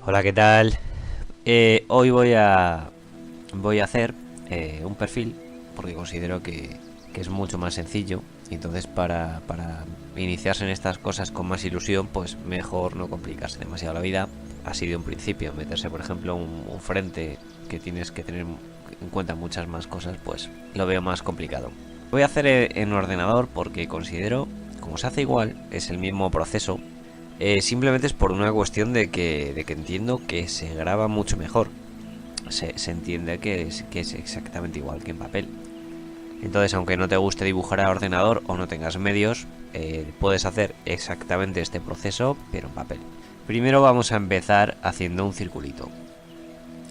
Hola, ¿qué tal? Hoy voy a hacer un perfil porque considero que es mucho más sencillo. Y entonces para iniciarse en estas cosas con más ilusión, pues mejor no complicarse demasiado la vida. Así de un principio, meterse por ejemplo un frente que tienes que tener en cuenta muchas más cosas, pues lo veo más complicado. Voy a hacer en ordenador porque considero, como se hace igual, es el mismo proceso. Simplemente es por una cuestión de que entiendo que se graba mucho mejor. Se entiende que es exactamente igual que en papel. Entonces, aunque no te guste dibujar a ordenador o no tengas medios, puedes hacer exactamente este proceso, pero en papel. Primero vamos a empezar haciendo un circulito.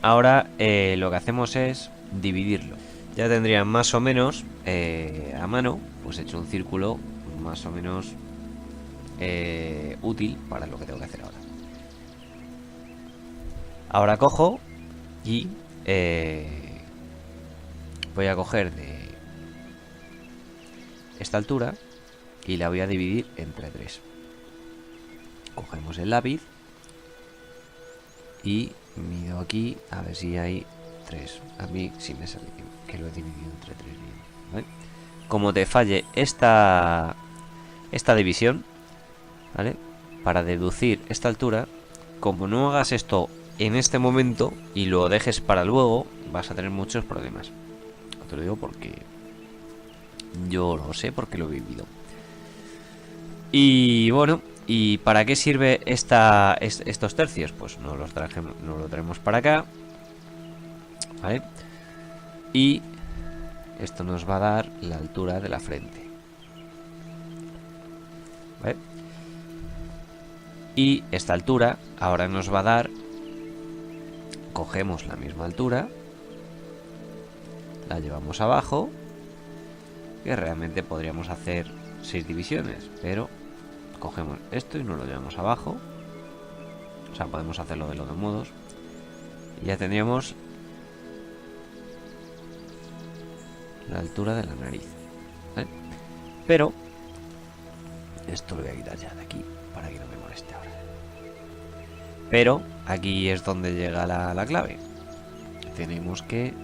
Ahora lo que hacemos es dividirlo. Ya tendría más o menos a mano, pues hecho un círculo más o menos útil para lo que tengo que hacer ahora. Ahora cojo y voy a coger de esta altura y la voy a dividir entre 3. Cogemos el lápiz y mido aquí a ver si hay 3. A mí sí me sale que lo he dividido entre 3 bien, ¿vale? Como te falle esta división, ¿vale? Para deducir esta altura, como no hagas esto en este momento y lo dejes para luego, vas a tener muchos problemas. Te lo digo porque yo lo sé, porque lo he vivido. Y bueno, ¿y para qué sirve estos tercios? Pues nos lo traemos para acá, ¿vale? Y esto nos va a dar la altura de la frente, ¿vale? Y esta altura ahora nos va a dar, cogemos la misma altura, la llevamos abajo, que realmente podríamos hacer 6 divisiones, pero cogemos esto y nos lo llevamos abajo. O sea, podemos hacerlo de los dos modos. Y ya tendríamos la altura de la nariz, ¿vale? Pero esto lo voy a quitar ya de aquí para que no me moleste ahora. Pero aquí es donde llega la clave. Tenemos que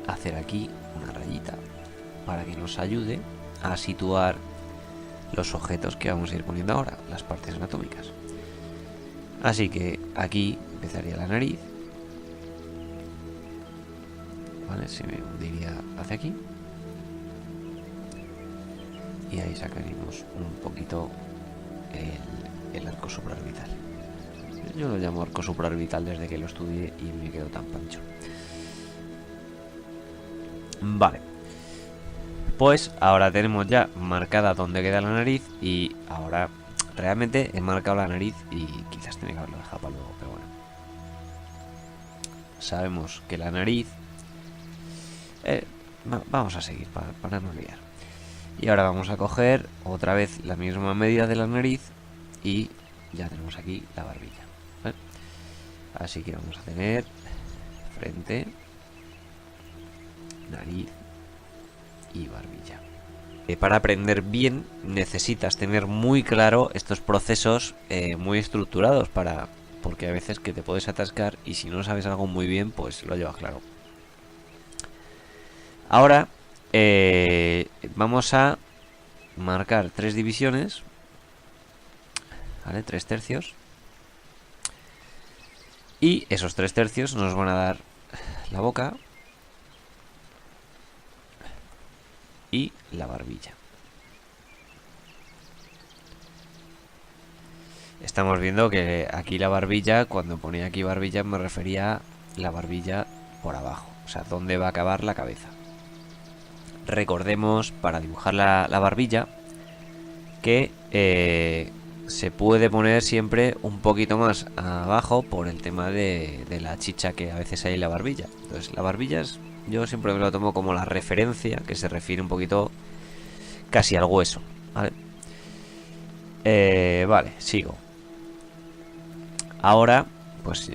hacer aquí una rayita para que nos ayude a situar los objetos que vamos a ir poniendo ahora, las partes anatómicas. Así que aquí empezaría la nariz, ¿vale? Se me hundiría hacia aquí y ahí sacaríamos un poquito el arco supraorbital. Yo lo llamo arco supraorbital desde que lo estudié y me quedó tan pancho. Vale, pues ahora tenemos ya marcada dónde queda la nariz y ahora realmente he marcado la nariz y quizás tenía que haberlo dejado para luego, pero bueno. Sabemos que la nariz... vamos a seguir para no liar. Y ahora vamos a coger otra vez la misma medida de la nariz y ya tenemos aquí la barbilla, ¿vale? Así que vamos a tener frente, nariz y barbilla. Para aprender bien necesitas tener muy claro estos procesos muy estructurados porque a veces que te puedes atascar y si no sabes algo muy bien pues lo llevas claro. Ahora vamos a marcar 3 divisiones, ¿vale? 3 tercios. Y esos 3 tercios nos van a dar la boca y la barbilla. Estamos viendo que aquí la barbilla, cuando ponía aquí barbilla me refería a la barbilla por abajo, o sea, dónde va a acabar la cabeza. Recordemos, para dibujar la barbilla, que se puede poner siempre un poquito más abajo por el tema de la chicha que a veces hay en la barbilla. Entonces, la barbilla yo siempre me lo tomo como la referencia, que se refiere un poquito casi al hueso, ¿vale? Vale, sigo. Ahora, pues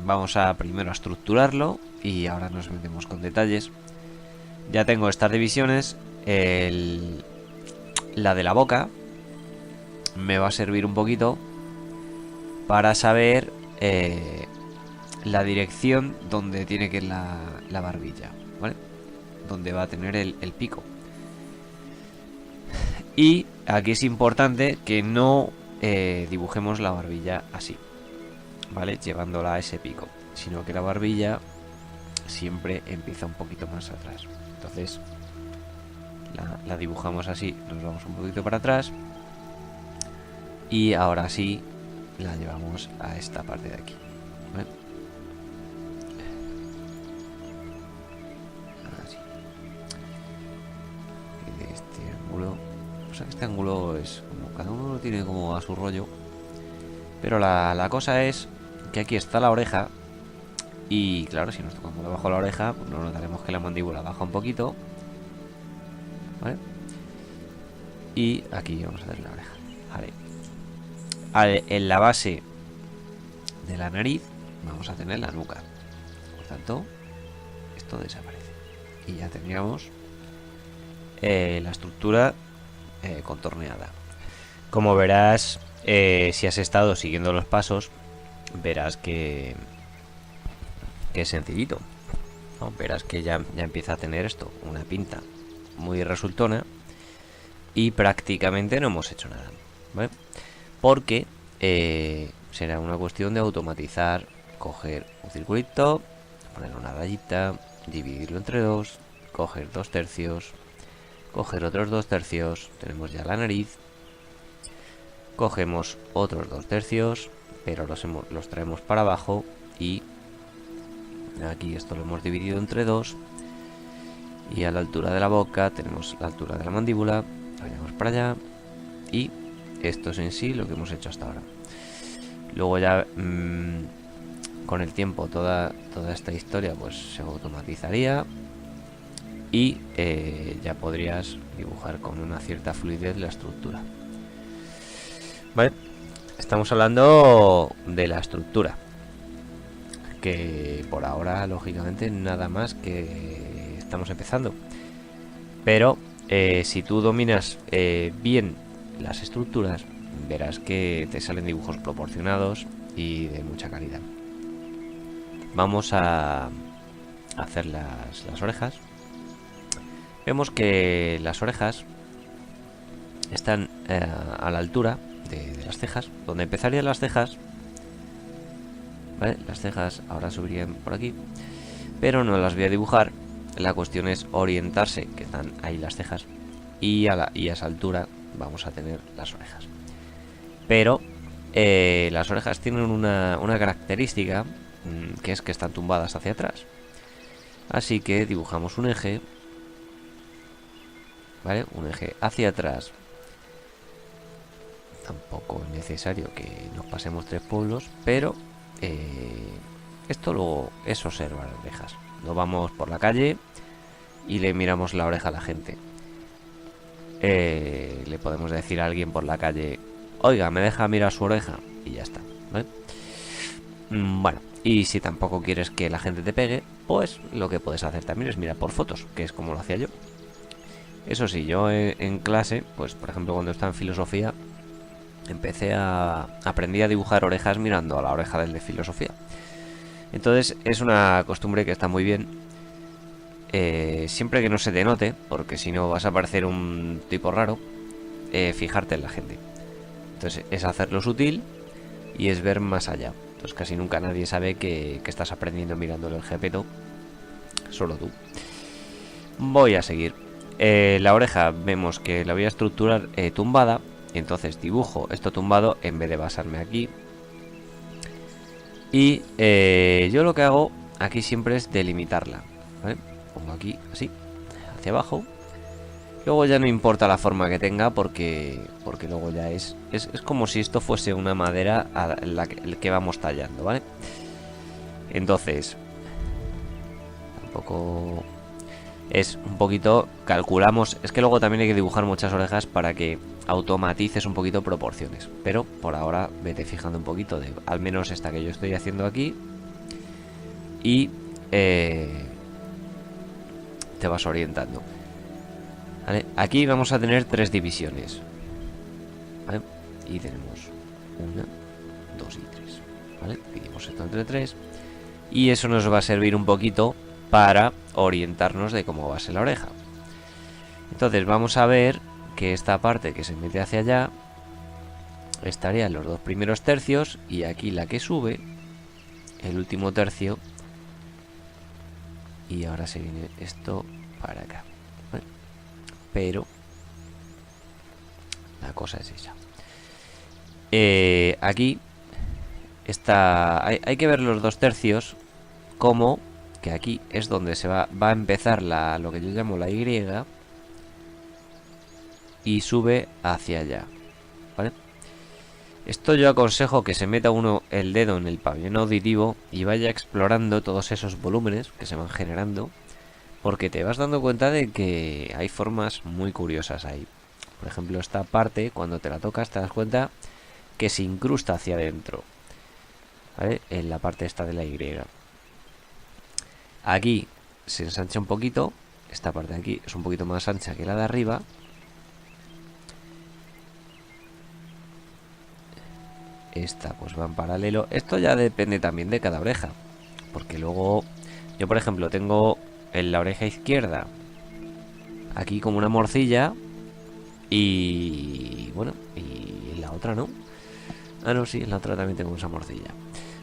vamos a primero a estructurarlo y ahora nos metemos con detalles. Ya tengo estas divisiones. La de la boca me va a servir un poquito para saber la dirección donde tiene que ir la barbilla, ¿vale? Donde va a tener el pico. Y aquí es importante que no dibujemos la barbilla así, ¿vale? Llevándola a ese pico, sino que la barbilla siempre empieza un poquito más atrás. Entonces la dibujamos así, nos vamos un poquito para atrás y ahora sí la llevamos a esta parte de aquí, ¿vale? Así. Y de este ángulo, o sea, este ángulo es como cada uno lo tiene como a su rollo, pero la cosa es que aquí está la oreja. Y claro, si nos tocamos debajo de la oreja, pues no notaremos que la mandíbula baja un poquito, ¿vale? Y aquí vamos a hacer la oreja, ¿vale? En la base de la nariz vamos a tener la nuca. Por tanto, esto desaparece. Y ya tendríamos la estructura contorneada. Como verás, si has estado siguiendo los pasos, verás que es sencillito, ¿no? Verás que ya empieza a tener esto una pinta muy resultona y prácticamente no hemos hecho nada, ¿vale? Porque será una cuestión de automatizar, coger un circulito, poner una rayita, dividirlo entre dos, coger 2/3, coger otros 2/3, tenemos ya la nariz, cogemos otros 2/3, pero los traemos para abajo y aquí esto lo hemos dividido entre dos. Y a la altura de la boca tenemos la altura de la mandíbula. Lo llevamos para allá. Y esto es en sí lo que hemos hecho hasta ahora. Luego ya con el tiempo toda esta historia pues se automatizaría. Y ya podrías dibujar con una cierta fluidez la estructura. Vale. Estamos hablando de la estructura, que por ahora lógicamente nada más, que estamos empezando, pero si tú dominas bien las estructuras, verás que te salen dibujos proporcionados y de mucha calidad. Vamos a hacer las orejas. Vemos que las orejas están a la altura de las cejas. Donde empezarían las cejas, ¿vale? Las cejas ahora subirían por aquí, pero no las voy a dibujar. La cuestión es orientarse, que están ahí las cejas, y a esa altura vamos a tener las orejas. Pero las orejas tienen una característica, que es que están tumbadas hacia atrás. Así que dibujamos un eje, ¿vale? Un eje hacia atrás. Tampoco es necesario que nos pasemos 3 pueblos, pero esto luego es observar orejas. No vamos por la calle y le miramos la oreja a la gente. Le podemos decir a alguien por la calle: oiga, ¿me deja mirar su oreja? Y ya está, ¿vale? Bueno, y si tampoco quieres que la gente te pegue, pues lo que puedes hacer también es mirar por fotos, que es como lo hacía yo. Eso sí, yo en clase, pues por ejemplo cuando estaba en filosofía, aprendí a dibujar orejas mirando a la oreja del de filosofía. Entonces es una costumbre que está muy bien, siempre que no se te note, porque si no vas a parecer un tipo raro. Fijarte en la gente. Entonces es hacerlo sutil y es ver más allá. Entonces casi nunca nadie sabe que estás aprendiendo mirándole el jepeto, solo tú. Voy a seguir. La oreja vemos que la voy a estructurar tumbada. Entonces dibujo esto tumbado en vez de basarme aquí. Y yo lo que hago aquí siempre es delimitarla, ¿vale? Pongo aquí así, hacia abajo. Luego ya no importa la forma que tenga, porque luego ya es como si esto fuese una madera a la que vamos tallando, ¿vale? Entonces tampoco es un poquito, calculamos. Es que luego también hay que dibujar muchas orejas para que automatices un poquito proporciones, pero por ahora vete fijando un poquito de al menos esta que yo estoy haciendo aquí y te vas orientando, ¿vale? Aquí vamos a tener 3 divisiones, ¿vale? Y tenemos 1, 2 y 3. ¿Vale? Dividimos esto entre 3 y eso nos va a servir un poquito para orientarnos de cómo va a ser la oreja. Entonces vamos a ver que esta parte que se mete hacia allá estaría en los 2 primeros tercios y aquí la que sube el último tercio, y ahora se viene esto para acá. ¿Vale? Pero la cosa es esa. Aquí está, hay que ver los 2 tercios como que aquí es donde se va a empezar lo que yo llamo la Y y sube hacia allá. ¿Vale? Esto yo aconsejo que se meta uno el dedo en el pabellón auditivo y vaya explorando todos esos volúmenes que se van generando, porque te vas dando cuenta de que hay formas muy curiosas ahí. Por ejemplo, esta parte, cuando te la tocas, te das cuenta que se incrusta hacia adentro, ¿vale? En la parte esta de la Y. Aquí se ensancha un poquito, esta parte de aquí es un poquito más ancha que la de arriba. Esta pues va en paralelo. Esto ya depende también de cada oreja, porque luego yo por ejemplo tengo en la oreja izquierda aquí como una morcilla y bueno, y en la otra no. Ah, no, sí, en la otra también tengo esa morcilla.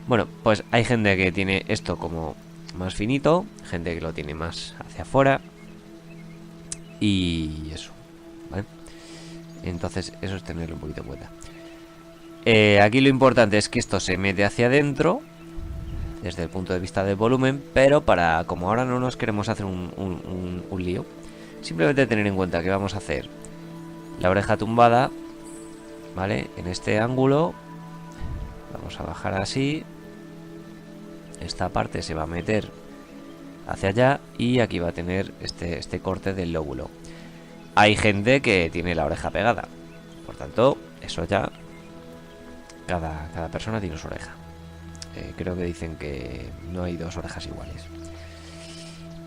Bueno, pues hay gente que tiene esto como más finito, gente que lo tiene más hacia afuera y eso, ¿vale? Entonces eso es tenerlo un poquito en cuenta. Aquí lo importante es que esto se mete hacia adentro desde el punto de vista del volumen, pero como ahora no nos queremos hacer un lío, simplemente tener en cuenta que vamos a hacer la oreja tumbada, ¿vale? En este ángulo vamos a bajar así, esta parte se va a meter hacia allá y aquí va a tener este corte del lóbulo. Hay gente que tiene la oreja pegada, por tanto eso ya cada persona tiene su oreja. Creo que dicen que no hay 2 orejas iguales.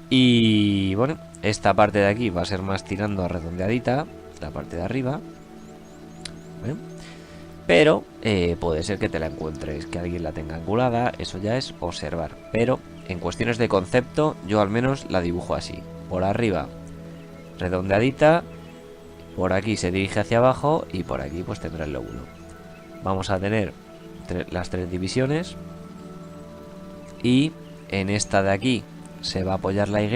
Y bueno, esta parte de aquí va a ser más tirando a redondeadita, la parte de arriba, ¿vale? Pero puede ser que te la encuentres, que alguien la tenga angulada, eso ya es observar. Pero en cuestiones de concepto, yo al menos la dibujo así: por arriba redondeadita, por aquí se dirige hacia abajo y por aquí pues tendrá el lóbulo. Vamos a tener las 3 divisiones y en esta de aquí se va a apoyar la Y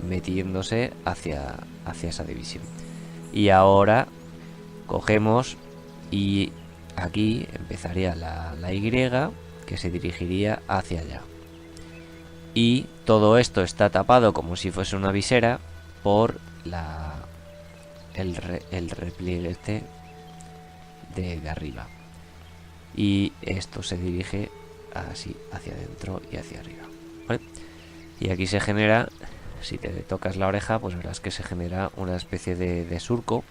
metiéndose hacia esa división. Y ahora cogemos y aquí empezaría la Y que se dirigiría hacia allá. Y todo esto está tapado como si fuese una visera por el repliegue este de arriba. Y esto se dirige así hacia adentro y hacia arriba, ¿vale? Y aquí se genera, si te tocas la oreja, pues verás que se genera una especie de surco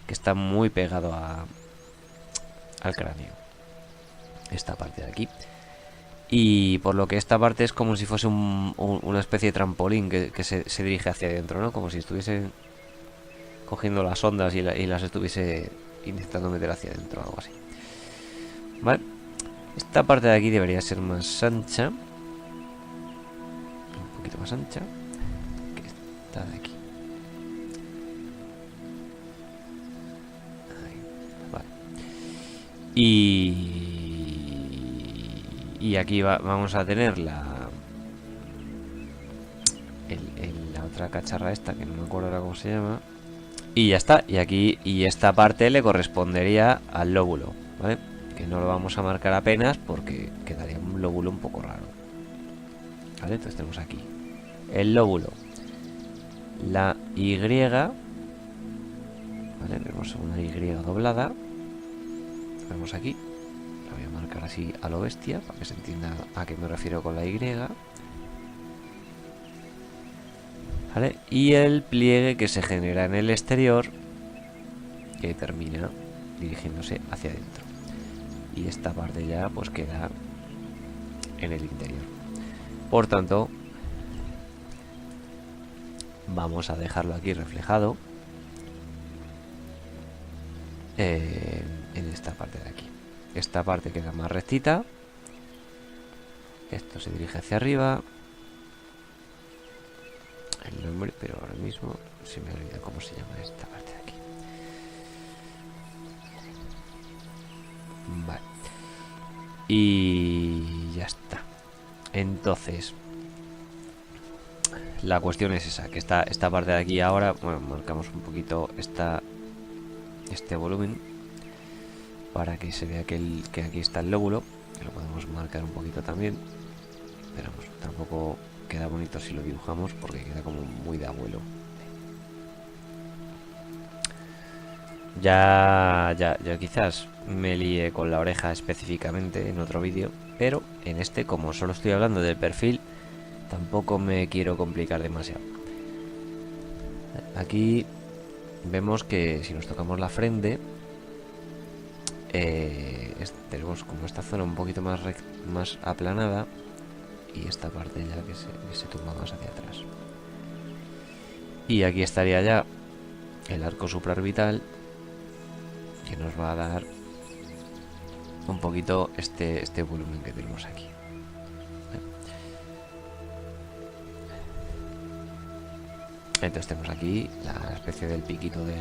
que está muy pegado al cráneo, esta parte de aquí. Y por lo que esta parte es como si fuese una especie de trampolín que se dirige hacia adentro, ¿no? Como si estuviese cogiendo las ondas y las estuviese intentando meter hacia adentro, algo así. Vale, esta parte de aquí debería ser más ancha, un poquito más ancha que esta de aquí. Ahí, vale. Y aquí vamos a tener la otra cacharra esta que no me acuerdo ahora cómo se llama. Y ya está, y esta parte le correspondería al lóbulo, ¿vale? Que no lo vamos a marcar apenas porque quedaría un lóbulo un poco raro, ¿vale? Entonces tenemos aquí el lóbulo, la Y, ¿vale? Vemos una Y doblada, vemos aquí, la voy a marcar así a lo bestia para que se entienda a qué me refiero con la Y, ¿vale? Y el pliegue que se genera en el exterior que termina dirigiéndose hacia adentro, y esta parte ya pues queda en el interior. Por tanto, vamos a dejarlo aquí reflejado en esta parte de aquí. esta parte queda más rectita. Esto se dirige hacia arriba. El nombre, pero ahora mismo se me olvida cómo se llama esta parte de aquí. Vale. Y ya está. Entonces, la cuestión es esa, que esta parte de aquí ahora, bueno, marcamos un poquito este volumen para que se vea que aquí está el lóbulo, que lo podemos marcar un poquito también, pero vamos, tampoco queda bonito si lo dibujamos porque queda como muy de abuelo. Ya quizás me lié con la oreja específicamente en otro vídeo, pero en este, como solo estoy hablando del perfil, tampoco me quiero complicar demasiado. Aquí vemos que si nos tocamos la frente, tenemos como esta zona un poquito más aplanada y esta parte ya que se tumba más hacia atrás. Y aquí estaría ya el arco supraorbital, que nos va a dar un poquito este volumen que tenemos aquí. Entonces tenemos aquí la especie del piquito de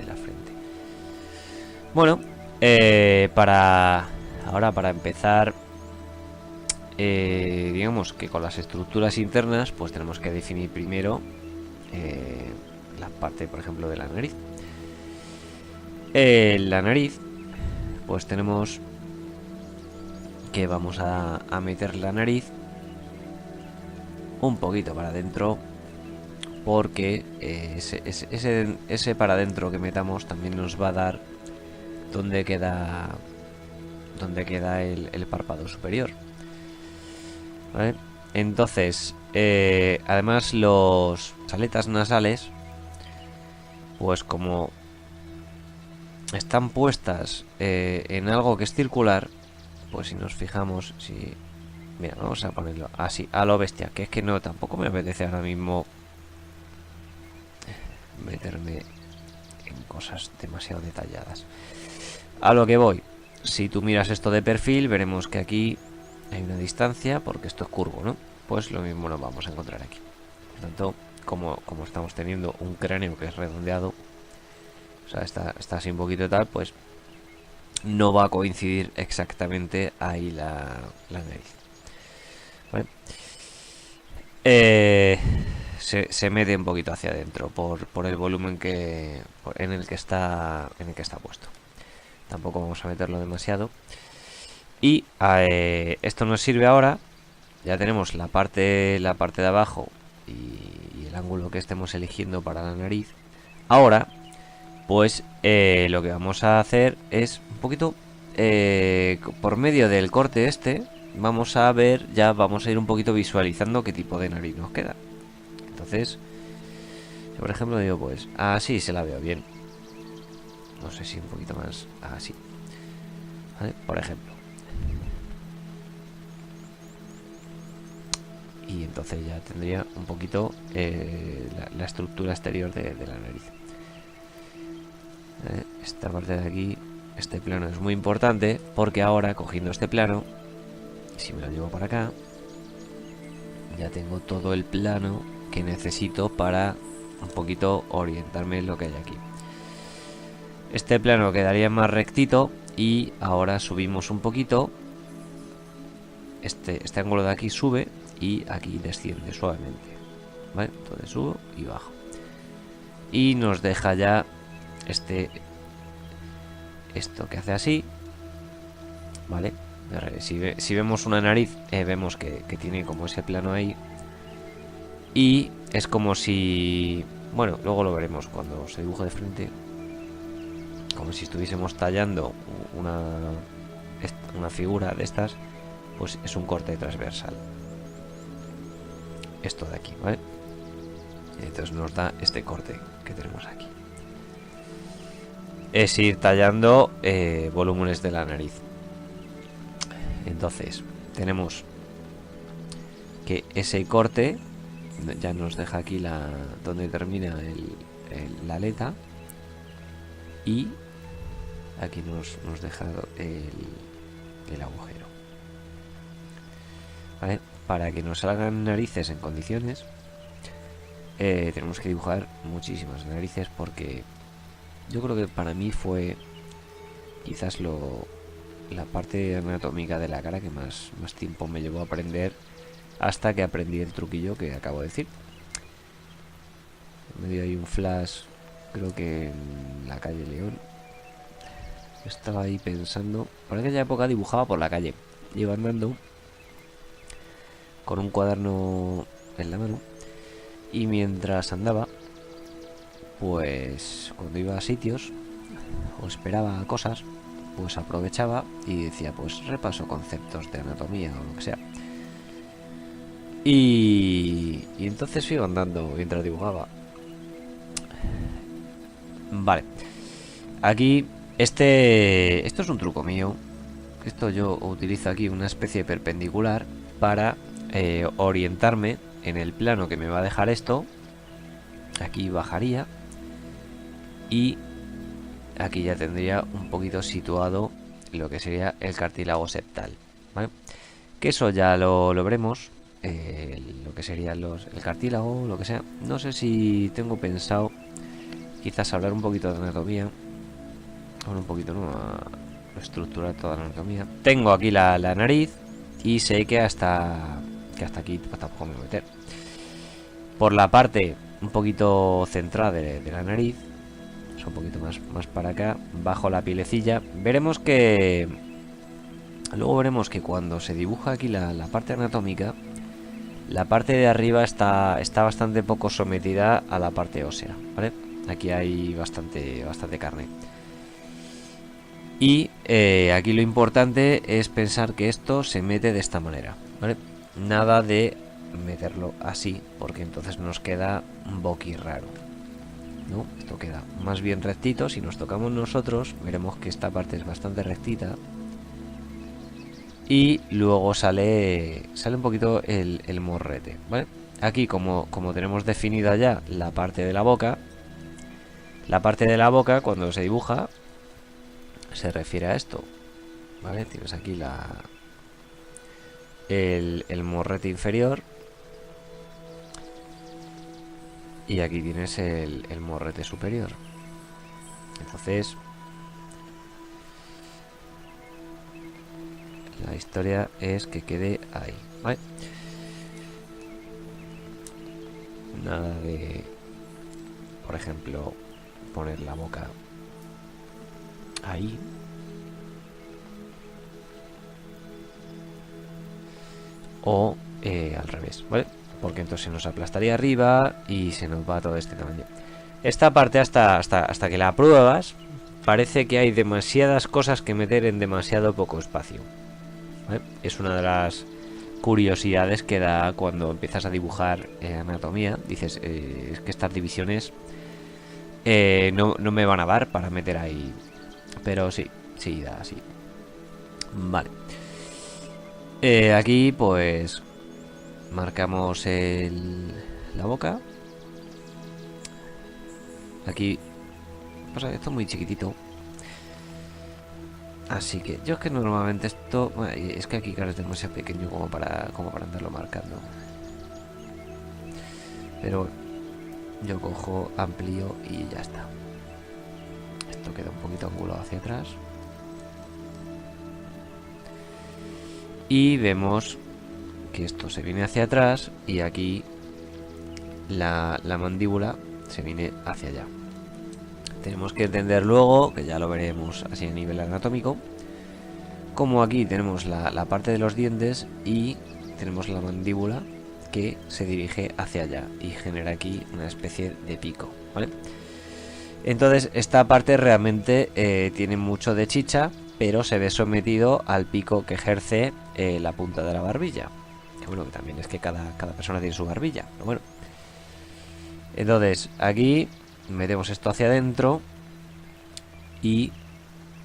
la frente. Bueno, para empezar, digamos que con las estructuras internas, pues tenemos que definir primero la parte, por ejemplo, de la nariz. La nariz, pues tenemos que vamos a meter la nariz un poquito para adentro, porque ese para adentro que metamos también nos va a dar dónde queda el párpado superior, ¿vale? Entonces, además las aletas nasales, pues como están puestas en algo que es circular, pues si nos fijamos, mira, vamos a ponerlo así, a lo bestia, que es que no, tampoco me apetece ahora mismo meterme en cosas demasiado detalladas. A lo que voy, si tú miras esto de perfil, veremos que aquí hay una distancia, porque esto es curvo, ¿no? Pues lo mismo nos vamos a encontrar aquí. Por tanto, como estamos teniendo un cráneo que es redondeado, o sea, está así un poquito tal, pues no va a coincidir exactamente ahí la nariz, ¿vale? Se mete un poquito hacia adentro por el volumen en el que está puesto. Tampoco vamos a meterlo demasiado. Y esto nos sirve ahora. Ya tenemos la parte de abajo y el ángulo que estemos eligiendo para la nariz. Ahora, pues lo que vamos a hacer es un poquito por medio del corte vamos a ir un poquito visualizando qué tipo de nariz nos queda. Entonces, yo por ejemplo digo, pues así se la veo bien. No sé si un poquito más así, ¿vale? Por ejemplo. Y entonces ya tendría un poquito la estructura exterior de la nariz. Esta parte de aquí, este plano es muy importante, porque ahora cogiendo este plano, si me lo llevo para acá, ya tengo todo el plano que necesito para un poquito orientarme en lo que hay aquí. Este plano quedaría más rectito y ahora subimos un poquito. Este ángulo de aquí sube y aquí desciende suavemente, ¿vale? Entonces subo y bajo y nos deja ya esto que hace así, ¿vale? Si vemos una nariz, vemos que tiene como ese plano ahí y es como si, bueno, luego lo veremos cuando se dibuje de frente, como si estuviésemos tallando una figura de estas, pues es un corte transversal. Esto de aquí, ¿vale? Y entonces nos da este corte que tenemos aquí. Es ir tallando volúmenes de la nariz. Entonces, tenemos que ese corte ya nos deja aquí donde termina la aleta. Y aquí nos deja el agujero. ¿Vale? Para que nos salgan narices en condiciones, tenemos que dibujar muchísimas narices, porque yo creo que para mí fue quizás la parte anatómica de la cara que más tiempo me llevó a aprender, hasta que aprendí el truquillo que acabo de decir. Me dio ahí un flash, creo que en la calle León. Estaba ahí pensando. Por aquella época dibujaba por la calle. Iba andando con un cuaderno en la mano, y mientras andaba, pues cuando iba a sitios o esperaba cosas, pues aprovechaba y decía, pues repaso conceptos de anatomía o lo que sea. Y entonces iba andando mientras dibujaba. Vale. Aquí, esto es un truco mío. Esto yo utilizo aquí una especie de perpendicular para orientarme en el plano que me va a dejar esto. Aquí bajaría y aquí ya tendría un poquito situado lo que sería el cartílago septal, ¿vale? Que eso ya lo veremos, lo que sería el cartílago, lo que sea. No sé si tengo pensado quizás hablar un poquito de anatomía. Bueno, un poquito, ¿no? Estructurar toda la anatomía. Tengo aquí la nariz, y sé que hasta aquí pues, tampoco me voy a meter. Por la parte un poquito centrada de la nariz, es un poquito más para acá, bajo la pielecilla. Veremos que luego veremos que cuando se dibuja aquí la parte anatómica, la parte de arriba está bastante poco sometida a la parte ósea, ¿vale? Aquí hay bastante carne. Y aquí lo importante es pensar que esto se mete de esta manera, ¿vale? Nada de meterlo así, porque entonces nos queda un boquirraro, ¿no? Esto queda más bien rectito. Si nos tocamos nosotros, veremos que esta parte es bastante rectita. Y luego sale un poquito el morrete, ¿vale? Aquí, como tenemos definida ya la parte de la boca, cuando se dibuja se refiere a esto, ¿vale? Tienes aquí el morrete inferior, y aquí tienes el morrete superior. Entonces la historia es que quede ahí, ¿vale? Nada de, por ejemplo, poner la boca ahí. O al revés, ¿vale? Porque entonces se nos aplastaría arriba y se nos va todo este tamaño. Esta parte, hasta que la pruebas, parece que hay demasiadas cosas que meter en demasiado poco espacio, ¿vale? Es una de las curiosidades que da cuando empiezas a dibujar anatomía. Dices, es que estas divisiones no me van a dar para meter ahí. Pero sí, da así. Vale. Aquí pues marcamos la boca. Aquí pasa que esto es muy chiquitito, así que yo es que normalmente esto, bueno, es que aquí claro es demasiado pequeño como para andarlo marcando. Pero yo cojo, amplío y ya está. Esto queda un poquito angulado hacia atrás. Y vemos que esto se viene hacia atrás, y aquí la mandíbula se viene hacia allá. Tenemos que entender luego, que ya lo veremos así a nivel anatómico, como aquí tenemos la parte de los dientes y tenemos la mandíbula que se dirige hacia allá y genera aquí una especie de pico, ¿vale? Entonces esta parte realmente tiene mucho de chicha, pero se ve sometido al pico que ejerce la punta de la barbilla. Que bueno, que también es que cada persona tiene su barbilla, pero bueno. Entonces aquí metemos esto hacia adentro y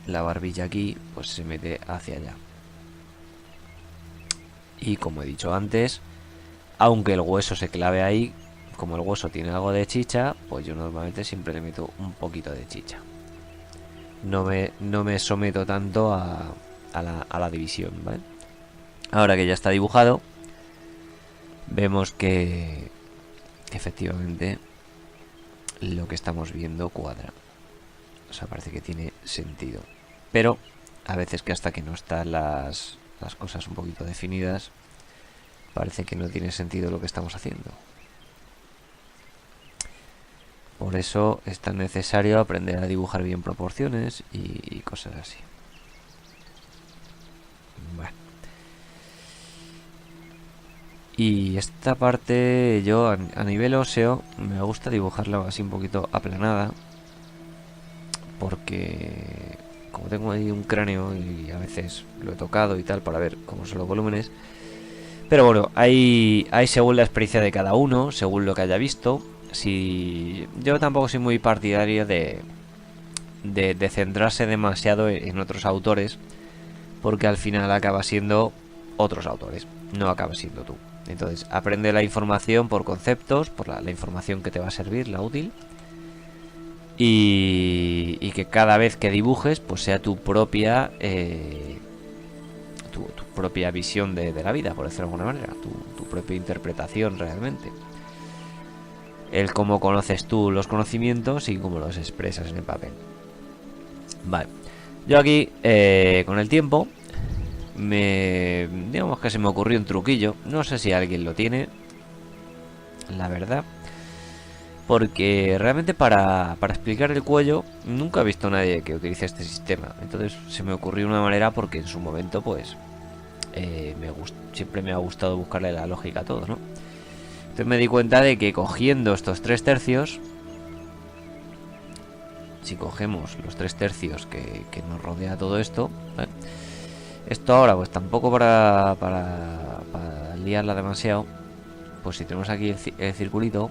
la barbilla aquí pues se mete hacia allá. Y como he dicho antes, aunque el hueso se clave ahí, como el hueso tiene algo de chicha, pues yo normalmente siempre le meto un poquito de chicha. no me someto tanto a la división, ¿vale? Ahora que ya está dibujado, vemos que efectivamente lo que estamos viendo cuadra. O sea, parece que tiene sentido. Pero a veces que hasta que no están las cosas un poquito definidas, parece que no tiene sentido lo que estamos haciendo. Por eso es tan necesario aprender a dibujar bien proporciones y cosas así. Bueno. Y esta parte yo a nivel óseo me gusta dibujarla así un poquito aplanada, porque como tengo ahí un cráneo y a veces lo he tocado y tal para ver cómo son los volúmenes. Pero bueno, hay según la experiencia de cada uno, según lo que haya visto. Si yo tampoco soy muy partidario de centrarse demasiado en otros autores, porque al final acaba siendo otros autores, no acaba siendo tú. Entonces aprende la información por conceptos, por la información que te va a servir, la útil, y que cada vez que dibujes pues sea tu propia tu propia visión de la vida, por decirlo de alguna manera, tu propia interpretación realmente, el cómo conoces tú los conocimientos y cómo los expresas en el papel. Vale, yo aquí con el tiempo digamos que se me ocurrió un truquillo, no sé si alguien lo tiene, la verdad, porque realmente para explicar el cuello nunca he visto a nadie que utilice este sistema. Entonces se me ocurrió una manera porque en su momento pues siempre me ha gustado buscarle la lógica a todo, ¿no? Entonces me di cuenta de que cogiendo estos 3/3, si cogemos los 3/3 que nos rodea todo esto, ¿vale? Esto ahora pues tampoco para liarla demasiado, pues si tenemos aquí el circulito,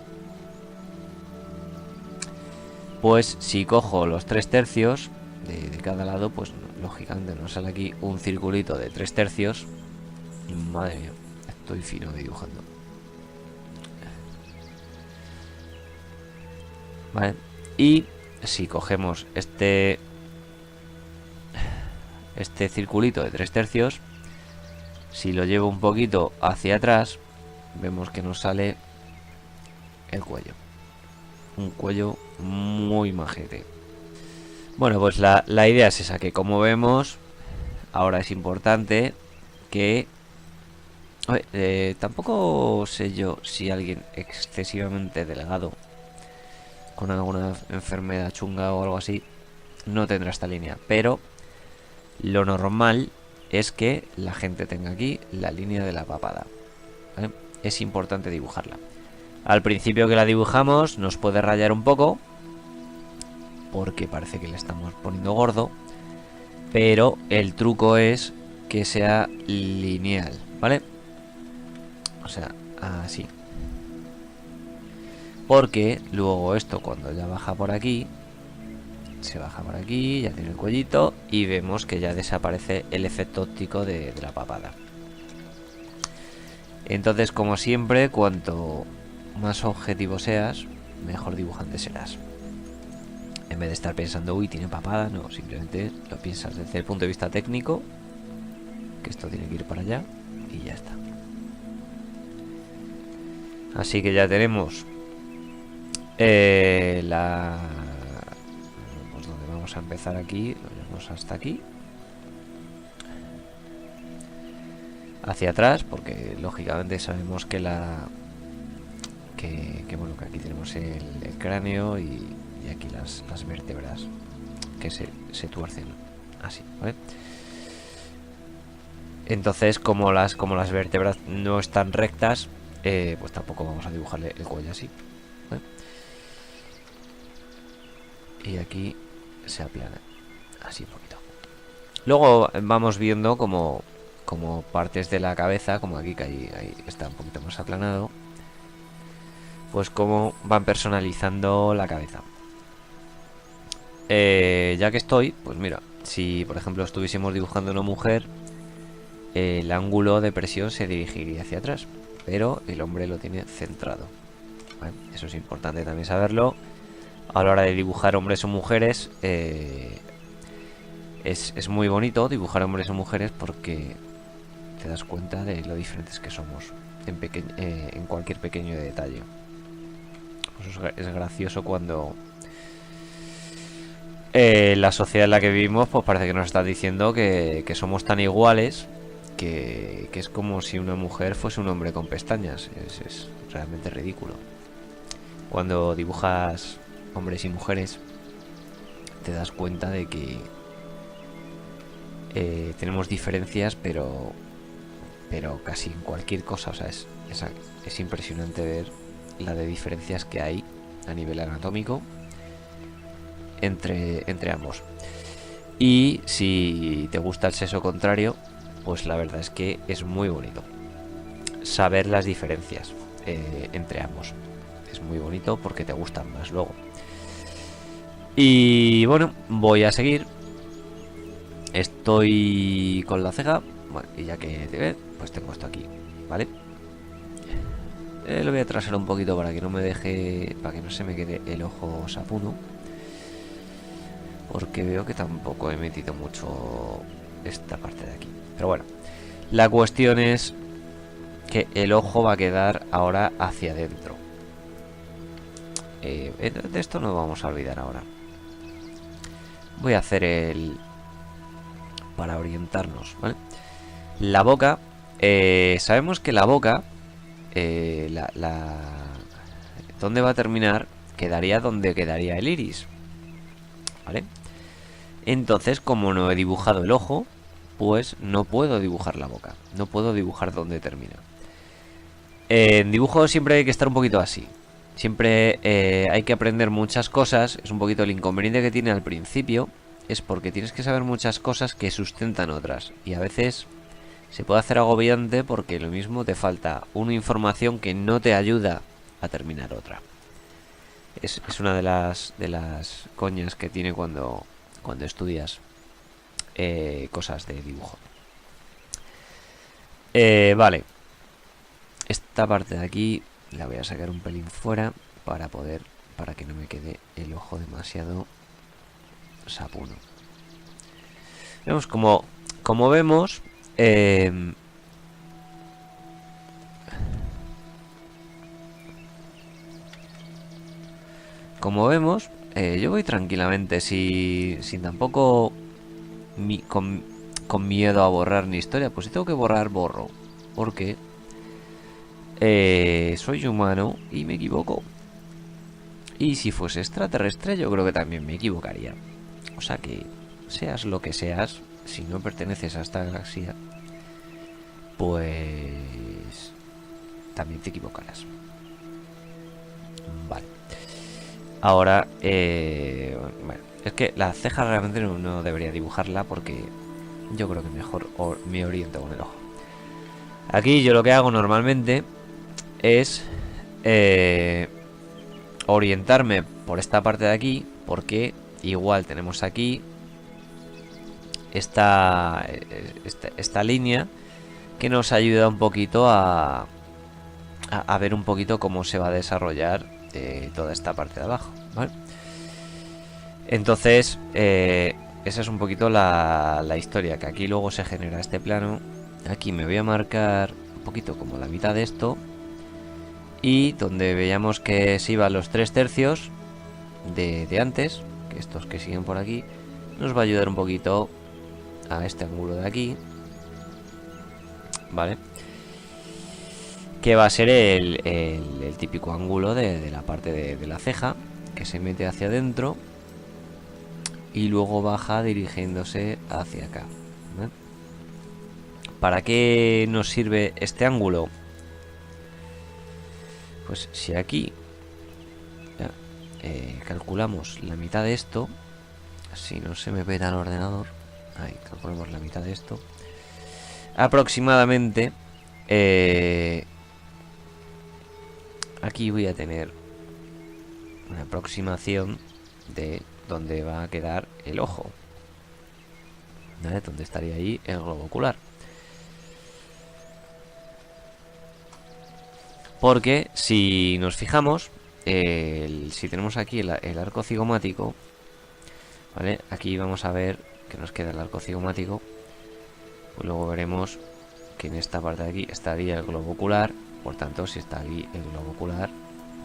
pues si cojo los 3/3 de cada lado, pues lógicamente nos sale aquí un circulito de 3/3. Madre mía, estoy fino dibujando. Vale, y si cogemos este circulito de 3/3, si lo llevo un poquito hacia atrás, vemos que nos sale el cuello. Un cuello muy majete. Bueno, pues la idea es esa, que como vemos, ahora es importante que... tampoco sé yo si alguien excesivamente delgado, con alguna enfermedad chunga o algo así, no tendrá esta línea, pero lo normal es que la gente tenga aquí la línea de la papada, ¿vale? Es importante dibujarla. Al principio que la dibujamos nos puede rayar un poco, porque parece que le estamos poniendo gordo, pero el truco es que sea lineal, ¿vale? O sea, así. Porque luego esto, cuando ya baja por aquí, se baja por aquí, ya tiene el cuellito, y vemos que ya desaparece el efecto óptico de la papada. Entonces, como siempre, cuanto más objetivo seas, mejor dibujante serás. En vez de estar pensando, uy, tiene papada, no, simplemente lo piensas desde el punto de vista técnico, que esto tiene que ir para allá, y ya está. Así que ya tenemos pues donde vamos a empezar aquí, lo vamos hasta aquí, hacia atrás, porque lógicamente sabemos que bueno, que aquí tenemos el cráneo y aquí las vértebras que se tuercen así, ¿vale? Entonces, como las vértebras no están rectas, pues tampoco vamos a dibujarle el cuello así, ¿vale? Y aquí se aplana así un poquito. Luego vamos viendo como partes de la cabeza, como aquí que ahí está un poquito más aplanado, pues cómo van personalizando la cabeza. Ya que estoy, pues mira, si por ejemplo estuviésemos dibujando una mujer, el ángulo de presión se dirigiría hacia atrás, pero el hombre lo tiene centrado, ¿vale? Eso es importante también saberlo a la hora de dibujar hombres o mujeres. es muy bonito dibujar hombres o mujeres porque te das cuenta de lo diferentes que somos en cualquier pequeño detalle. Pues es gracioso cuando la sociedad en la que vivimos pues parece que nos está diciendo que somos tan iguales que es como si una mujer fuese un hombre con pestañas. Es realmente ridículo. Cuando dibujas hombres y mujeres te das cuenta de que tenemos diferencias, pero casi en cualquier cosa. O sea, es impresionante ver la de diferencias que hay a nivel anatómico entre ambos. Y si te gusta el sexo contrario, pues la verdad es que es muy bonito saber las diferencias entre ambos. Es muy bonito porque te gustan más luego. Y bueno, voy a seguir. Estoy con la ceja. Bueno, y ya que te ve, pues tengo esto aquí, ¿vale? Lo voy a trasar un poquito para que no me deje, para que no se me quede el ojo sapuno, porque veo que tampoco he metido mucho esta parte de aquí. Pero bueno, la cuestión es que el ojo va a quedar ahora hacia adentro. De esto no vamos a olvidar ahora. Voy a hacer para orientarnos, ¿vale? La boca, sabemos que la boca, ¿dónde va a terminar? Quedaría donde quedaría el iris, ¿vale? Entonces, como no he dibujado el ojo, pues no puedo dibujar la boca. No puedo dibujar dónde termina. En dibujo siempre hay que estar un poquito así. Siempre hay que aprender muchas cosas. Es un poquito el inconveniente que tiene al principio. Es porque tienes que saber muchas cosas que sustentan otras. Y a veces se puede hacer agobiante porque lo mismo te falta una información que no te ayuda a terminar otra. Es una de las coñas que tiene cuando estudias cosas de dibujo. Vale. Esta parte de aquí la voy a sacar un pelín fuera para que no me quede el ojo demasiado sapuno. Vemos como vemos, yo voy tranquilamente, sin tampoco con miedo a borrar ni historia. Pues si tengo que borrar, borro, porque soy humano y me equivoco. Y si fuese extraterrestre, yo creo que también me equivocaría. O sea que, seas lo que seas, si no perteneces a esta galaxia, pues también te equivocarás. Vale. Ahora, bueno, es que la ceja realmente no debería dibujarla porque yo creo que mejor me oriento con el ojo. Aquí yo lo que hago normalmente es orientarme por esta parte de aquí, porque igual tenemos aquí esta línea que nos ayuda un poquito a ver un poquito cómo se va a desarrollar toda esta parte de abajo, ¿vale? Entonces esa es un poquito la historia, que aquí luego se genera este plano. Aquí me voy a marcar un poquito como la mitad de esto, y donde veamos que se iban los 3/3 de antes, que estos que siguen por aquí, nos va a ayudar un poquito a este ángulo de aquí, ¿vale? Que va a ser el típico ángulo de la parte de la ceja, que se mete hacia adentro y luego baja dirigiéndose hacia acá, ¿vale? ¿Para qué nos sirve este ángulo? Pues si aquí ya, calculamos la mitad de esto, si no se me peta el ordenador, ahí calculamos la mitad de esto, aproximadamente aquí voy a tener una aproximación de dónde va a quedar el ojo, ¿vale? Donde estaría ahí el globo ocular. Porque si nos fijamos, si tenemos aquí el arco cigomático, ¿vale? Aquí vamos a ver que nos queda el arco cigomático, pues luego veremos que en esta parte de aquí estaría el globo ocular. Por tanto, si está aquí el globo ocular,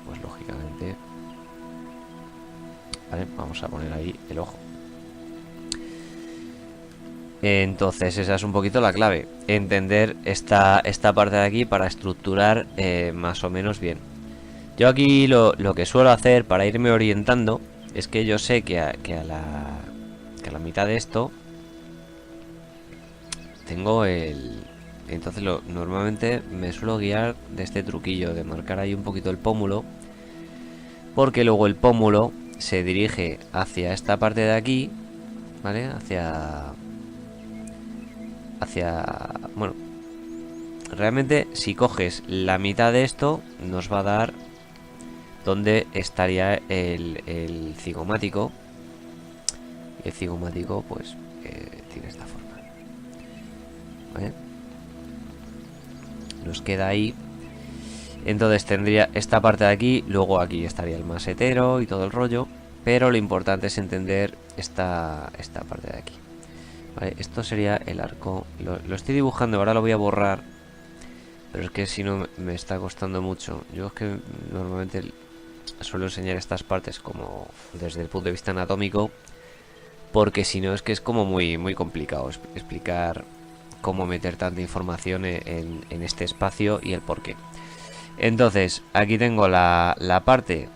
pues lógicamente, vale, vamos a poner ahí el ojo. Entonces esa es un poquito la clave, entender esta parte de aquí para estructurar más o menos bien. Yo aquí lo que suelo hacer para irme orientando es que yo sé que a la mitad de esto tengo el... Entonces normalmente me suelo guiar de este truquillo de marcar ahí un poquito el pómulo, porque luego el pómulo se dirige hacia esta parte de aquí, ¿vale? Bueno, realmente si coges la mitad de esto nos va a dar donde estaría el cigomático. El cigomático pues tiene esta forma, ¿vale? Nos queda ahí. Entonces tendría esta parte de aquí, luego aquí estaría el masetero y todo el rollo, pero lo importante es entender esta parte de aquí, ¿vale? Esto sería el arco. Lo estoy dibujando, ahora lo voy a borrar, pero es que si no me está costando mucho. Yo es que normalmente suelo enseñar estas partes como desde el punto de vista anatómico, porque si no es que es como muy complicado explicar cómo meter tanta información en este espacio y el porqué. Entonces aquí tengo la parte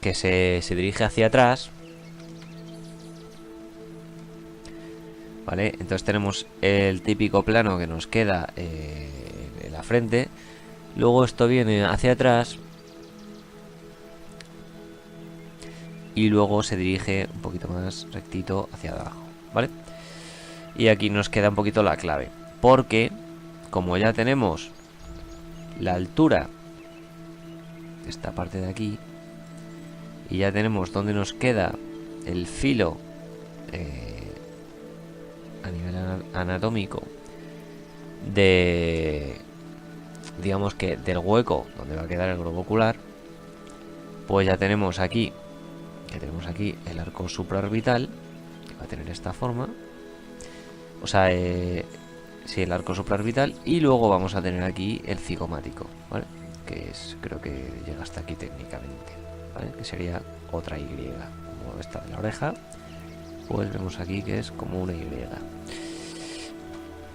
que se dirige hacia atrás, ¿vale? Entonces tenemos el típico plano que nos queda en la frente. Luego esto viene hacia atrás y luego se dirige un poquito más rectito hacia abajo, ¿vale? Y aquí nos queda un poquito la clave, porque como ya tenemos la altura de esta parte de aquí y ya tenemos dónde nos queda el filo a nivel anatómico de, digamos que del hueco donde va a quedar el globo ocular, pues ya tenemos aquí el arco supraorbital, que va a tener esta forma, o sea, sí, el arco supraorbital, y luego vamos a tener aquí el cigomático, ¿vale? Que es, creo que llega hasta aquí técnicamente, ¿vale? Que sería otra Y, como esta de la oreja, pues vemos aquí que es como una Y,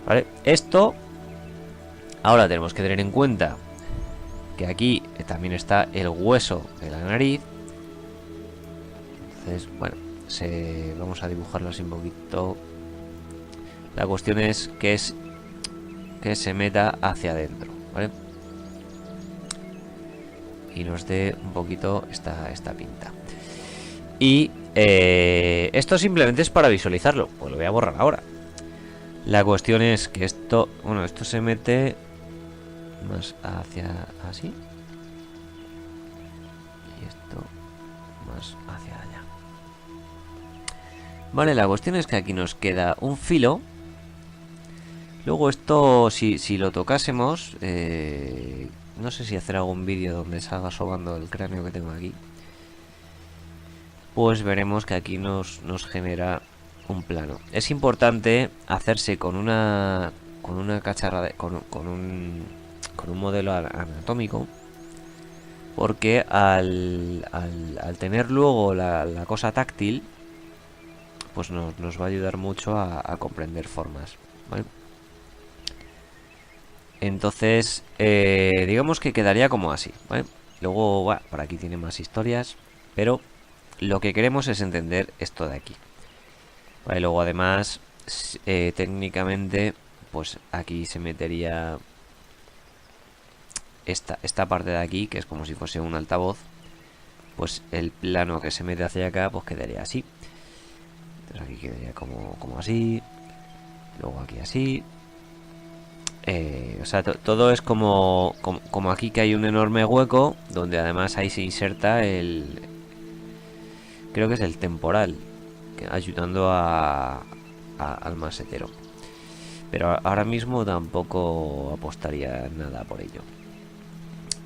¿vale? Esto, ahora tenemos que tener en cuenta que aquí también está el hueso de la nariz. Entonces, bueno, vamos a dibujarlo así un poquito. La cuestión es que se meta hacia adentro, ¿vale? Y nos dé un poquito esta pinta. Y esto simplemente es para visualizarlo. Pues lo voy a borrar ahora. La cuestión es que esto, bueno, esto se mete más hacia así. Y esto más hacia allá. Vale, la cuestión es que aquí nos queda un filo. Luego esto, si lo tocásemos, no sé si hacer algún vídeo donde salga sobando el cráneo que tengo aquí, pues veremos que aquí nos genera un plano. Es importante hacerse con una cacharra, con un modelo anatómico, porque al tener luego la cosa táctil, pues nos va a ayudar mucho a comprender formas, ¿vale? Entonces, digamos que quedaría como así, ¿vale? Luego, bueno, por aquí tiene más historias, pero lo que queremos es entender esto de aquí, ¿vale? Luego, además, técnicamente, pues aquí se metería esta parte de aquí, que es como si fuese un altavoz. Pues el plano que se mete hacia acá, pues quedaría así. Entonces aquí quedaría como así. Luego aquí así. O sea, todo es como aquí, que hay un enorme hueco donde además ahí se inserta creo que es el temporal, ayudando al masetero. Pero ahora mismo tampoco apostaría nada por ello.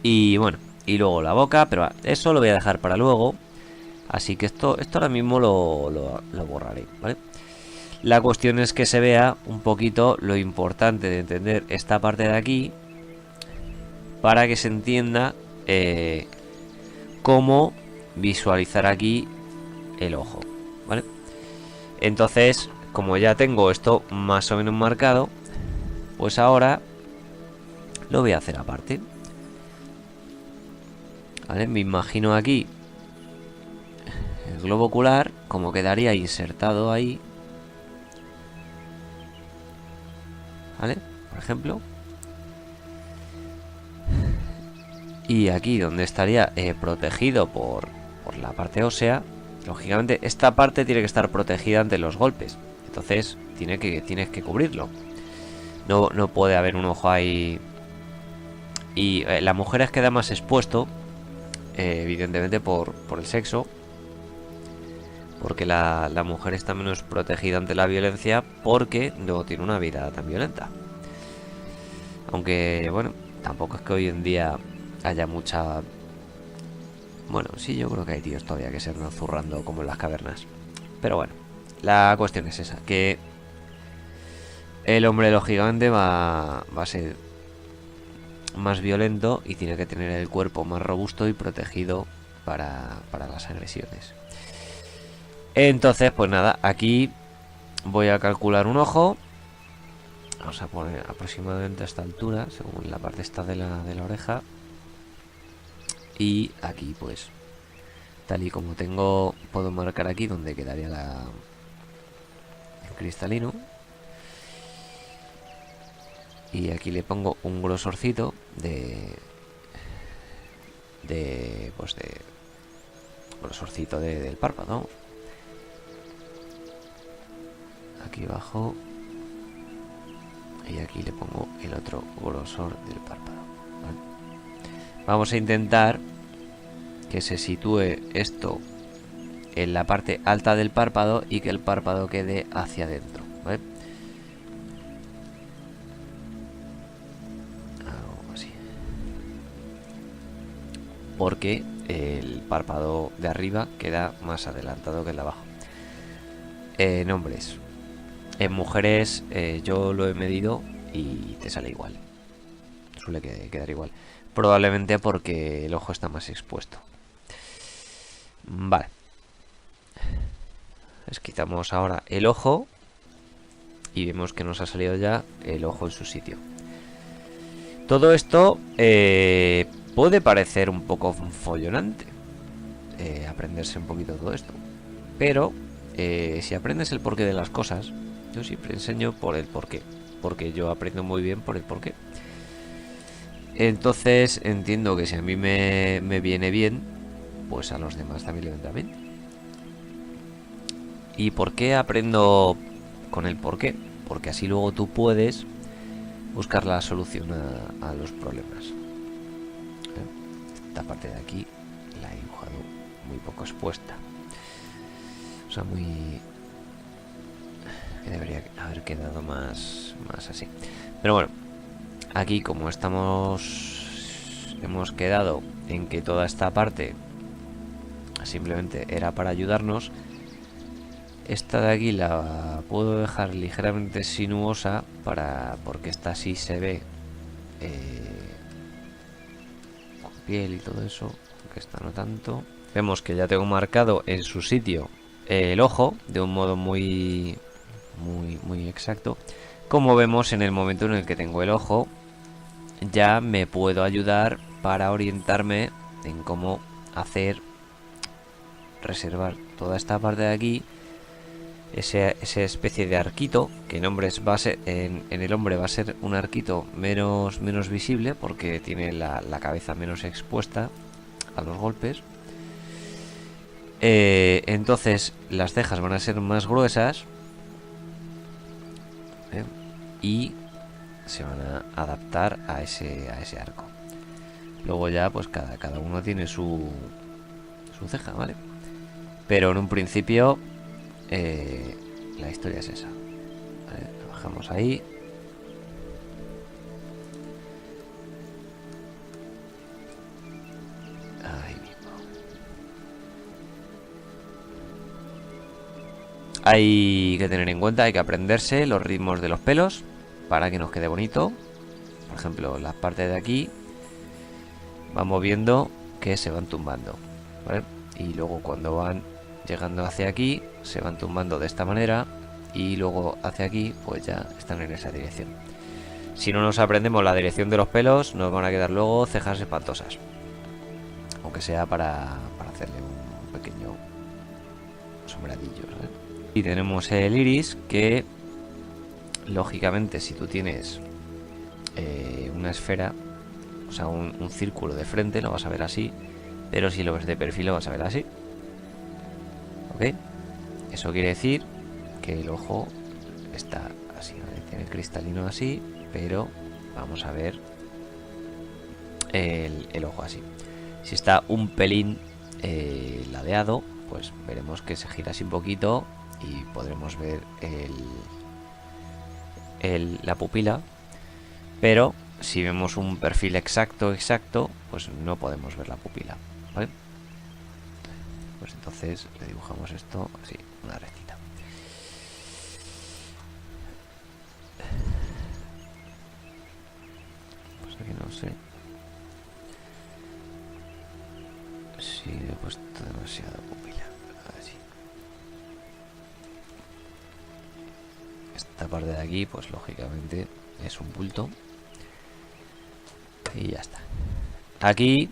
Y bueno, y luego la boca, pero eso lo voy a dejar para luego. Así que esto ahora mismo lo borraré, ¿vale? La cuestión es que se vea un poquito lo importante de entender esta parte de aquí para que se entienda cómo visualizar aquí el ojo, ¿vale? Entonces, como ya tengo esto más o menos marcado, pues ahora lo voy a hacer aparte, ¿vale? Me imagino aquí el globo ocular, como quedaría insertado ahí, ¿vale? Por ejemplo. Y aquí donde estaría protegido por la parte ósea, lógicamente esta parte tiene que estar protegida ante los golpes. Entonces tienes que cubrirlo. No puede haber un ojo ahí. Y la mujer es queda más expuesto, evidentemente por el sexo. Porque la mujer está menos protegida ante la violencia porque no tiene una vida tan violenta. Aunque, bueno, tampoco es que hoy en día haya mucha... Bueno, sí, yo creo que hay tíos todavía que se andan zurrando como en las cavernas. Pero bueno, la cuestión es esa, que el hombre lógicamente va a ser más violento y tiene que tener el cuerpo más robusto y protegido para las agresiones. Entonces, pues nada, aquí voy a calcular un ojo. Vamos a poner aproximadamente a esta altura, según la parte esta de la oreja. Y aquí pues, tal y como tengo, puedo marcar aquí donde quedaría el cristalino. Y aquí le pongo un grosorcito pues de grosorcito del párpado. Aquí abajo. Y aquí le pongo el otro grosor del párpado, ¿vale? Vamos a intentar que se sitúe esto en la parte alta del párpado y que el párpado quede hacia adentro, ¿vale? Algo así. Porque el párpado de arriba queda más adelantado que el de abajo. En hombres. En mujeres yo lo he medido y te sale igual. Suele quedar igual. Probablemente porque el ojo está más expuesto. Vale. Les quitamos ahora el ojo y vemos que nos ha salido ya el ojo en su sitio. Todo esto puede parecer un poco follonante, aprenderse un poquito todo esto. Pero si aprendes el porqué de las cosas, yo siempre enseño por el porqué. Porque yo aprendo muy bien por el porqué. Entonces entiendo que si a mí me viene bien, pues a los demás también le vendrá bien. ¿Y por qué aprendo con el porqué? Porque así luego tú puedes buscar la solución a los problemas. Esta parte de aquí la he dibujado muy poco expuesta. O sea, que debería haber quedado más así. Pero bueno, aquí como hemos quedado en que toda esta parte simplemente era para ayudarnos. Esta de aquí la puedo dejar ligeramente sinuosa porque esta sí se ve con piel y todo eso, aunque esta no tanto. Vemos que ya tengo marcado en su sitio el ojo de un modo muy exacto. Como vemos, en el momento en el que tengo el ojo, ya me puedo ayudar para orientarme en cómo reservar toda esta parte de aquí, esa especie de arquito que en hombres en el hombre va a ser un arquito menos visible porque tiene la cabeza menos expuesta a los golpes. Entonces las cejas van a ser más gruesas y se van a adaptar a ese arco. Luego ya pues cada uno tiene su ceja, ¿vale? Pero en un principio la historia es esa, ¿vale? Lo bajamos ahí. Ahí mismo. hay que tener en cuenta, hay que aprenderse los ritmos de los pelos para que nos quede bonito. Por ejemplo, las partes de aquí vamos viendo que se van tumbando, ¿vale? Y luego cuando van llegando hacia aquí se van tumbando de esta manera, y luego hacia aquí pues ya están en esa dirección. Si no nos aprendemos la dirección de los pelos, nos van a quedar luego cejas espantosas, aunque sea para hacerle un pequeño sombradillo, ¿sabes? Y tenemos el iris, que lógicamente si tú tienes una esfera, o sea un círculo de frente, lo vas a ver así, pero si lo ves de perfil lo vas a ver así, ¿ok? Eso quiere decir que el ojo está así, ¿vale? Tiene cristalino así, pero vamos a ver el ojo así. Si está un pelín ladeado, pues veremos que se gira así un poquito y podremos ver la pupila, pero si vemos un perfil exacto, pues no podemos ver la pupila, ¿vale? Pues entonces le dibujamos esto así, una rectita. Pues aquí no sé si le he puesto demasiada pupila. Así. Esta parte de aquí, pues lógicamente es un bulto. Y ya está. Aquí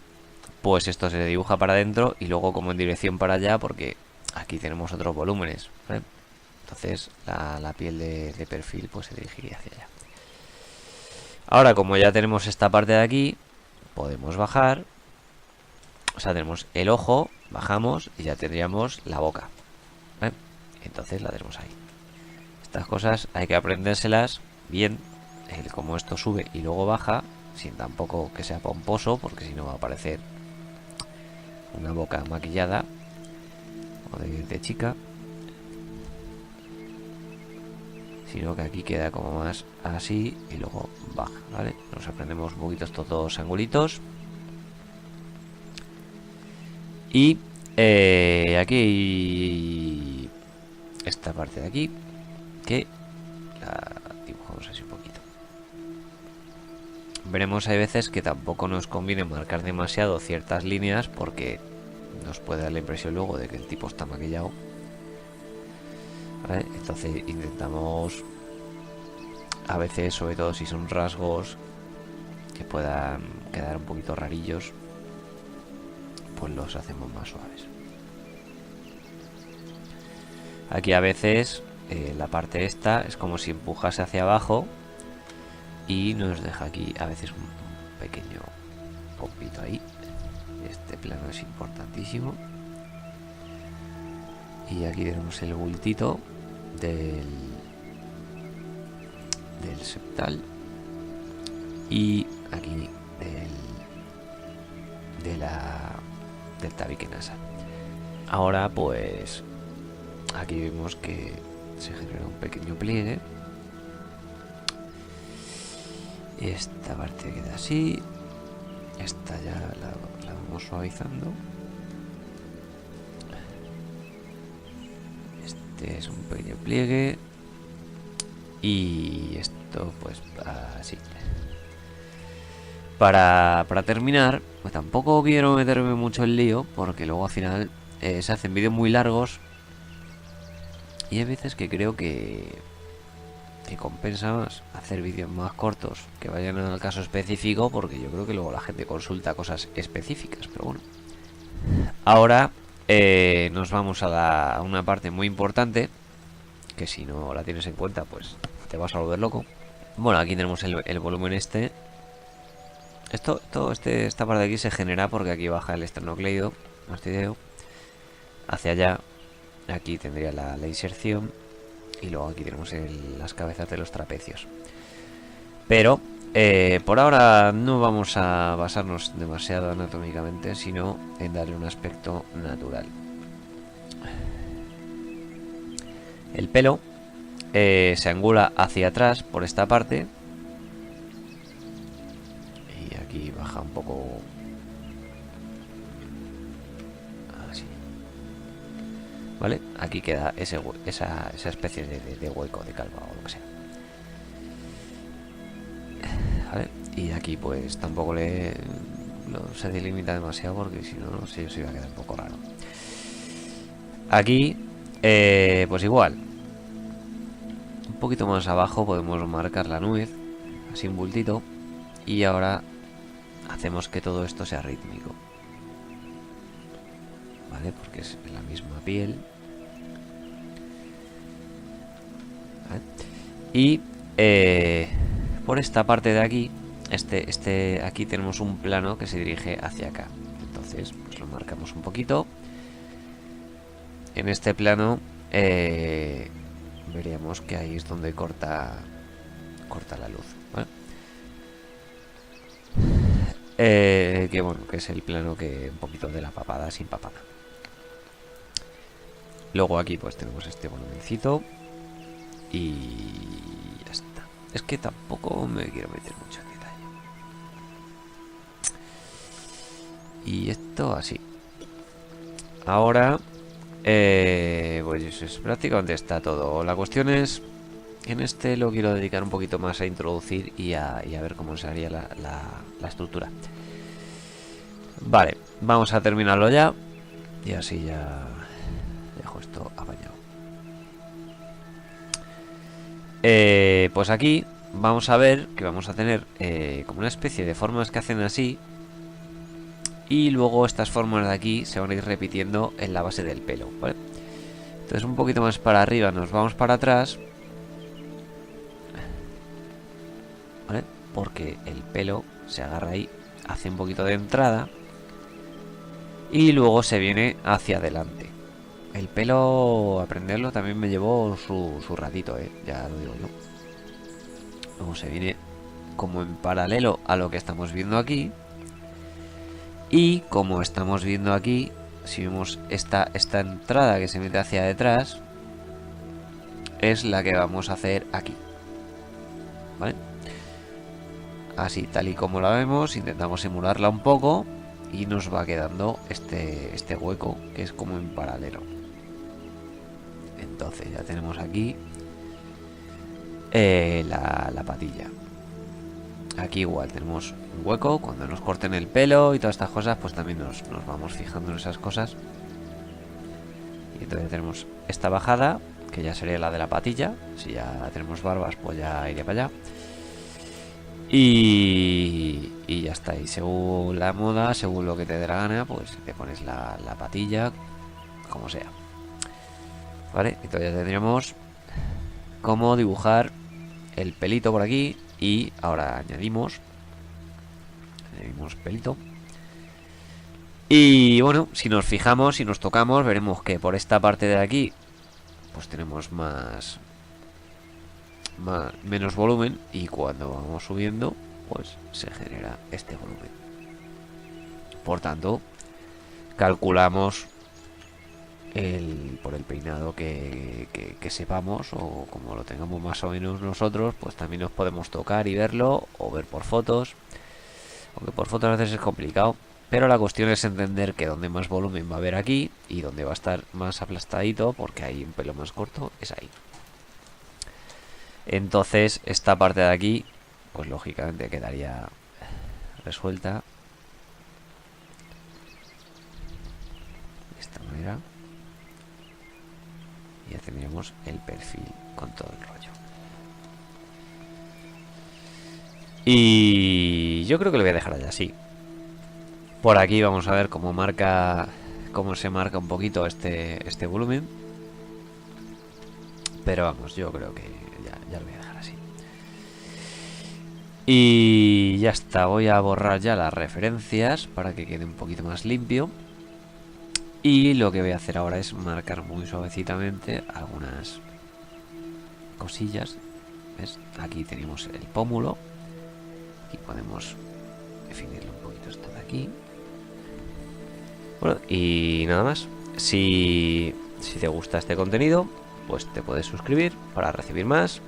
pues esto se dibuja para adentro y luego como en dirección para allá, porque aquí tenemos otros volúmenes, ¿vale? Entonces la piel de perfil pues se dirigiría hacia allá. Ahora, como ya tenemos esta parte de aquí, podemos bajar. O sea, tenemos el ojo, bajamos y ya tendríamos la boca, ¿vale? Entonces la tenemos ahí. Estas cosas hay que aprendérselas bien, como esto sube y luego baja, sin tampoco que sea pomposo, porque si no va a parecer una boca maquillada o de chica, sino que aquí queda como más así y luego baja, ¿vale? Nos aprendemos un poquito estos dos angulitos. Y aquí hay esta parte de aquí que la dibujamos así un poquito. Veremos, hay veces que tampoco nos conviene marcar demasiado ciertas líneas porque nos puede dar la impresión luego de que el tipo está maquillado, ¿vale? Entonces intentamos, a veces, sobre todo si son rasgos que puedan quedar un poquito rarillos, pues los hacemos más suaves. Aquí a veces la parte esta es como si empujase hacia abajo y nos deja aquí a veces un pequeño pompito ahí. Este plano es importantísimo. Y aquí tenemos el bultito del septal y aquí del tabique nasal. Ahora pues aquí vemos que se genera un pequeño pliegue. Esta parte queda así. Esta ya la vamos suavizando. Este es un pequeño pliegue. Y esto pues así. Para terminar, pues tampoco quiero meterme mucho en lío, porque luego al final se hacen vídeos muy largos y hay veces que creo que compensa más hacer vídeos más cortos que vayan al caso específico, porque yo creo que luego la gente consulta cosas específicas. Pero bueno, ahora nos vamos a una parte muy importante que si no la tienes en cuenta pues te vas a volver loco. Bueno, aquí tenemos el volumen este. Esta parte de aquí se genera porque aquí baja el esternocleido mastoideo hacia allá. Aquí tendría la inserción y luego aquí tenemos las cabezas de los trapecios. Pero por ahora no vamos a basarnos demasiado anatómicamente, sino en darle un aspecto natural. El pelo se angula hacia atrás por esta parte y aquí baja un poco así. ¿vale? Aquí queda esa especie de hueco, de calva o lo que sea. ¿Vale? Y aquí pues tampoco se delimita demasiado porque si no, no sé, se iba a quedar un poco raro. Aquí, pues igual. Un poquito más abajo podemos marcar la nuez, así un bultito. Y ahora hacemos que todo esto sea rítmico. ¿Vale? Porque es la misma piel. ¿Vale? Y por esta parte de aquí, aquí tenemos un plano que se dirige hacia acá. Entonces, pues lo marcamos un poquito. En este plano veríamos que ahí es donde corta la luz, ¿vale? Que bueno, que es el plano que un poquito de la papada sin papada. Luego aquí pues tenemos este volumencito y ya está. Es que tampoco me quiero meter mucho en detalle. Y esto así. Ahora pues eso es prácticamente está todo. La cuestión es, en este lo quiero dedicar un poquito más a introducir y a ver cómo se haría la estructura. Vale, vamos a terminarlo ya. Y así ya dejo esto apañado. Pues aquí vamos a ver que vamos a tener como una especie de formas que hacen así. Y luego estas formas de aquí se van a ir repitiendo en la base del pelo, ¿vale? Entonces un poquito más para arriba nos vamos para atrás, ¿vale? Porque el pelo se agarra ahí, hace un poquito de entrada y luego se viene hacia adelante. El pelo, aprenderlo también me llevó su ratito, ya lo digo yo. Luego se viene como en paralelo a lo que estamos viendo aquí. Y como estamos viendo aquí, si vemos esta entrada que se mete hacia detrás, es la que vamos a hacer aquí, ¿vale? Así, tal y como la vemos, intentamos simularla un poco y nos va quedando este hueco que es como en paralelo. Entonces ya tenemos aquí la patilla. Aquí igual tenemos un hueco. Cuando nos corten el pelo y todas estas cosas, pues también nos vamos fijando en esas cosas. Y entonces tenemos esta bajada, que ya sería la de la patilla. Si ya tenemos barbas, pues ya iría para allá. Y ya está. Y según la moda, según lo que te dé la gana, pues te pones la patilla, como sea. ¿Vale? Entonces ya tendríamos cómo dibujar el pelito por aquí. Y ahora añadimos pelito. Y bueno, si nos fijamos, si nos tocamos, veremos que por esta parte de aquí pues tenemos menos volumen. Y cuando vamos subiendo, pues se genera este volumen. Por tanto, calculamos por el peinado que sepamos, o como lo tengamos más o menos nosotros, pues también nos podemos tocar y verlo, o ver por fotos. Aunque por fotos a veces es complicado, pero la cuestión es entender que donde más volumen va a haber aquí y donde va a estar más aplastadito, porque hay un pelo más corto, es ahí. Entonces esta parte de aquí, pues lógicamente quedaría resuelta de esta manera. Y ya tendríamos el perfil con todo el rollo. Y yo creo que lo voy a dejar allá así. Por aquí vamos a ver cómo se marca un poquito este volumen. Pero vamos, yo creo que ya lo voy a dejar así. Y ya está, voy a borrar ya las referencias para que quede un poquito más limpio. Y lo que voy a hacer ahora es marcar muy suavecitamente algunas cosillas. ¿Ves? Aquí tenemos el pómulo. Aquí podemos definirlo un poquito esto de aquí. Bueno, y nada más. Si te gusta este contenido, pues te puedes suscribir para recibir más.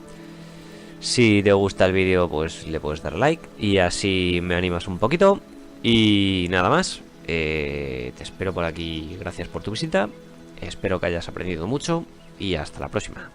Si te gusta el vídeo, pues le puedes dar like y así me animas un poquito. Y nada más. Te espero por aquí. Gracias por tu visita Espero que hayas aprendido mucho y hasta la próxima.